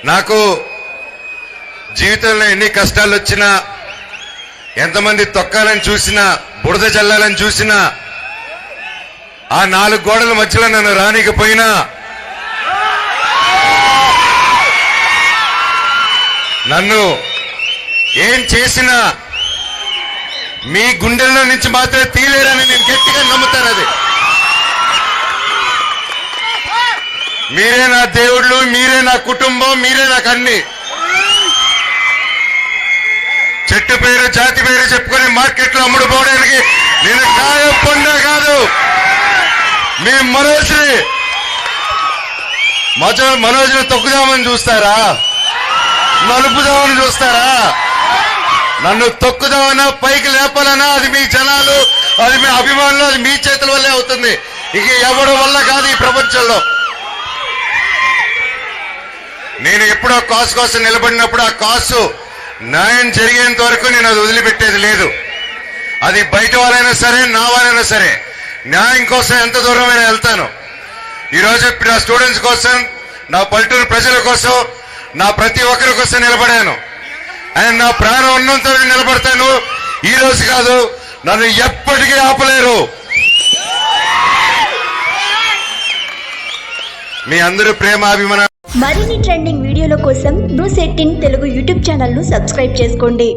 నాకు జీవితంలో ఎన్ని కష్టాలు వచ్చినా, ఎంతమంది తొక్కాలని చూసినా, బురద జల్లాలని చూసినా, ఆ 4 గోడల మధ్యలో నన్ను రానికపోయినా నన్ను ఏం చేసినా మీ గుండెల్లో నుంచి మాత్రమే తీలేరని నేను గట్టిగా నమ్ముతాను. అది మీరే నా దేవుళ్ళు, మీరే నా కుటుంబం, మీరే నాకు అన్ని. చెట్టు పేరు జాతి పేరు చెప్పుకొని మార్కెట్లో అమ్ముడుపోవడానికి నేను కాయ పొందా కాదు. మీ మనోజ్ని తొక్కుదామని చూస్తారా? నలుపుదామని చూస్తారా? నన్ను తొక్కుదామన్నా, పైకి లేపాలన్నా అది మీ జనాలు, అది మీ అభిమానులు, అది మీ చేతుల వల్లే అవుతుంది. ఇక ఎవరి వల్ల కాదు ఈ ప్రపంచంలో. నేను ఎప్పుడో కాసు కోసం నిలబడినప్పుడు ఆ కాసు న్యాయం జరిగేంత వరకు నేను అది వదిలిపెట్టేది లేదు. అది బయట వాళ్ళైనా సరే, నా వాళ్ళైనా సరే, న్యాయం కోసం ఎంత దూరమైనా వెళ్తాను. ఈరోజు నా స్టూడెంట్స్ కోసం, నా పల్లెటూరు ప్రజల కోసం, నా ప్రతి ఒక్కరి కోసం నిలబడాను. అండ్ నా ప్రాణం ఉన్నంత నిలబడతాను. ఈ రోజు కాదు, నన్ను ఎప్పటికీ ఆపలేరు. మీ అందరూ ప్రేమ అభిమానం. మరిన్ని ట్రెండింగ్ వీడియోల కోసం న్యూస్ 18 తెలుగు యూట్యూబ్ ఛానల్ ను సబ్స్క్రైబ్ చేసుకోండి.